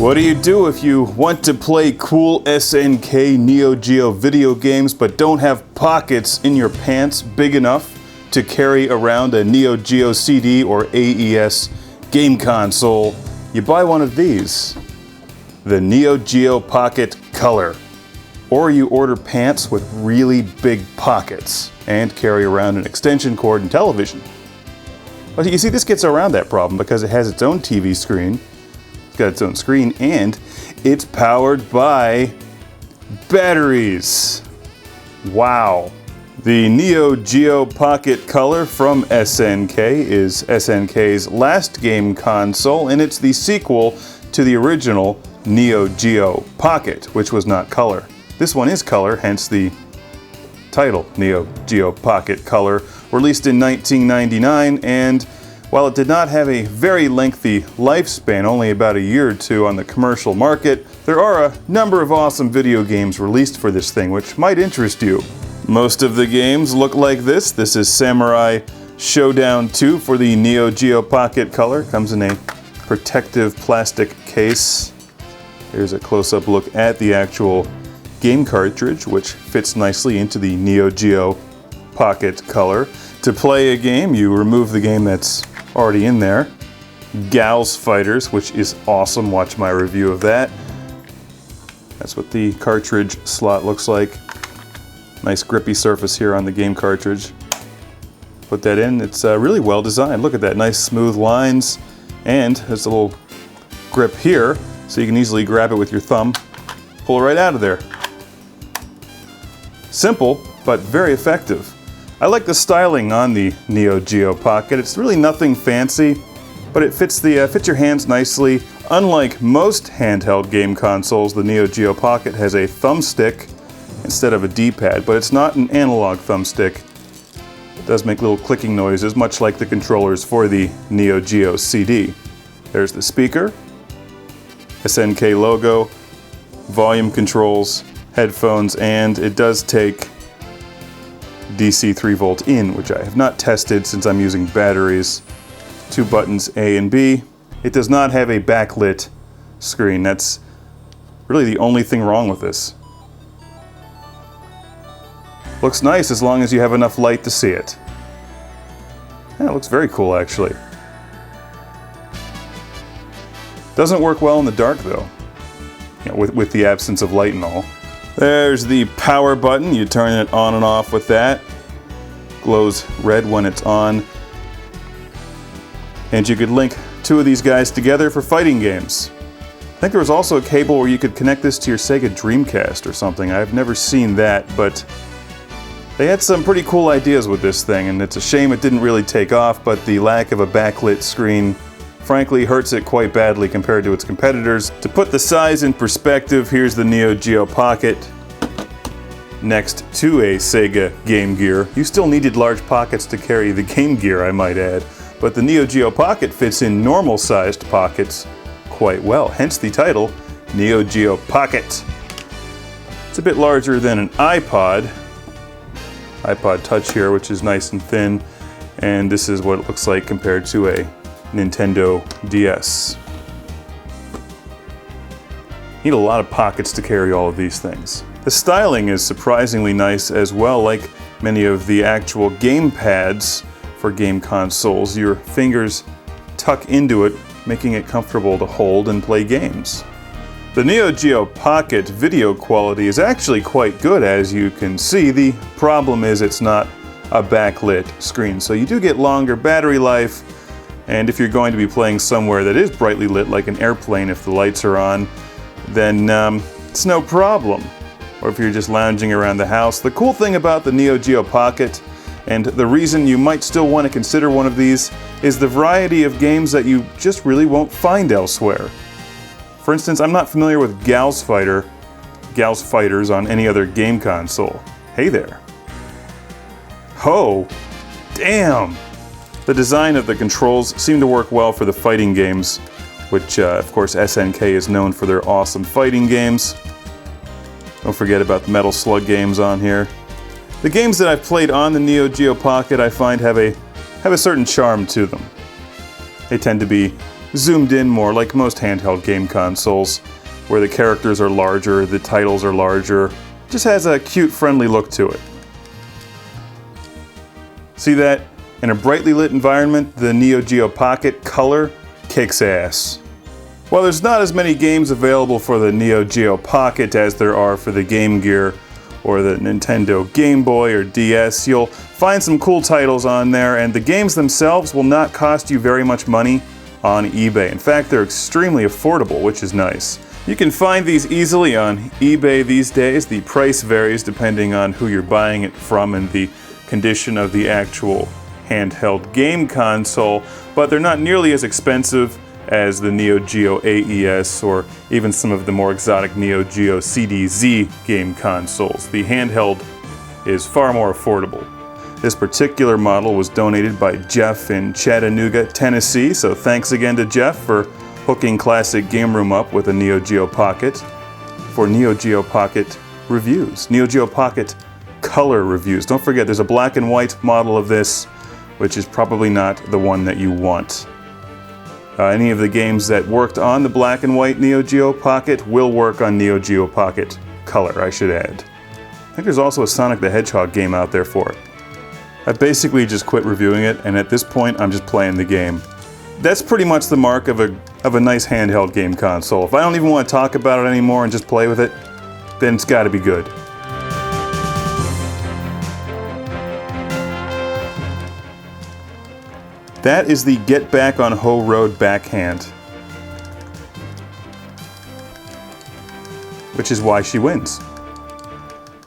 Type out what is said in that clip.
What do you do if you want to play cool SNK Neo-Geo video games but don't have pockets in your pants big enough to carry around a Neo Geo CD or AES game console? You buy one of these, the Neo Geo Pocket Color. Or you order pants with really big pockets and carry around an extension cord and television. But you see, this gets around that problem because it has its own TV screen. It's got its own screen, and it's powered by batteries. Wow. The Neo Geo Pocket Color from SNK is SNK's last game console, and it's the sequel to the original Neo Geo Pocket, which was not color. This one is color, hence the title, Neo Geo Pocket Color, released in 1999, and while it did not have a very lengthy lifespan, only about a year or two on the commercial market, there are a number of awesome video games released for this thing, which might interest you. Most of the games look like this. This is Samurai Shodown 2 for the Neo Geo Pocket Color. Comes in a protective plastic case. Here's a close-up look at the actual game cartridge, which fits nicely into the Neo Geo Pocket Color. To play a game, you remove the game that's already in there. Gals Fighters, which is awesome. Watch my review of that. That's what the cartridge slot looks like. Nice grippy surface here on the game cartridge. Put that in. It's really well designed. Look at that, nice smooth lines, and there's a little grip here, so you can easily grab it with your thumb, pull it right out of there. Simple, but very effective. I like the styling on the Neo Geo Pocket. It's really nothing fancy, but it fits your hands nicely. Unlike most handheld game consoles, the Neo Geo Pocket has a thumbstick instead of a D-pad, but it's not an analog thumbstick. It does make little clicking noises, much like the controllers for the Neo Geo CD. There's the speaker, SNK logo, volume controls, headphones, and it does take DC 3-volt in, which I have not tested since I'm using batteries. 2 buttons, A and B. It does not have a backlit screen. That's really the only thing wrong with this. Looks nice as long as you have enough light to see it. Yeah, it looks very cool actually. Doesn't work well in the dark though, with the absence of light and all. There's the power button. You turn it on and off with that. Glows red when it's on. And you could link 2 of these guys together for fighting games. I think there was also a cable where you could connect this to your Sega Dreamcast or something. I've never seen that, but they had some pretty cool ideas with this thing, and it's a shame it didn't really take off, but the lack of a backlit screen frankly hurts it quite badly compared to its competitors. To put the size in perspective, here's the Neo Geo Pocket next to a Sega Game Gear. You still needed large pockets to carry the Game Gear, I might add, but the Neo Geo Pocket fits in normal-sized pockets quite well, hence the title, Neo Geo Pocket. It's a bit larger than an iPod Touch here, which is nice and thin, and this is what it looks like compared to a Nintendo DS. Need a lot of pockets to carry all of these things. The styling is surprisingly nice as well. Like many of the actual game pads for game consoles, your fingers tuck into it, making it comfortable to hold and play games. The Neo Geo Pocket video quality is actually quite good, as you can see. The problem is it's not a backlit screen, so you do get longer battery life. And if you're going to be playing somewhere that is brightly lit, like an airplane if the lights are on, then it's no problem. Or if you're just lounging around the house. The cool thing about the Neo Geo Pocket, and the reason you might still want to consider one of these, is the variety of games that you just really won't find elsewhere. For instance, I'm not familiar with Gals Fighters on any other game console. Hey there. Oh, damn! The design of the controls seem to work well for the fighting games, which of course SNK is known for their awesome fighting games. Don't forget about the Metal Slug games on here. The games that I've played on the Neo Geo Pocket I find have a certain charm to them. They tend to be zoomed in more, like most handheld game consoles, where the characters are larger, the titles are larger. Just has a cute, friendly look to it. See that? In a brightly lit environment, the NeoGeo Pocket Color kicks ass. While there's not as many games available for the NeoGeo Pocket as there are for the Game Gear or the Nintendo Game Boy or DS, you'll find some cool titles on there, and the games themselves will not cost you very much money on eBay. In fact, they're extremely affordable, which is nice. You can find these easily on eBay these days. The price varies depending on who you're buying it from and the condition of the actual handheld game console, but they're not nearly as expensive as the Neo Geo AES or even some of the more exotic Neo Geo CD-Z game consoles. The handheld is far more affordable. This particular model was donated by Jeff in Chattanooga, Tennessee, so thanks again to Jeff for hooking Classic Game Room up with a Neo Geo Pocket for Neo Geo Pocket reviews, Neo Geo Pocket Color reviews. Don't forget, there's a black and white model of this, which is probably not the one that you want. Any of the games that worked on the black and white Neo Geo Pocket will work on Neo Geo Pocket Color, I should add. I think there's also a Sonic the Hedgehog game out there for it. I basically just quit reviewing it, and at this point I'm just playing the game. That's pretty much the mark of a nice handheld game console. If I don't even want to talk about it anymore and just play with it, then it's got to be good. That is the Get Back on Ho Road backhand, which is why she wins.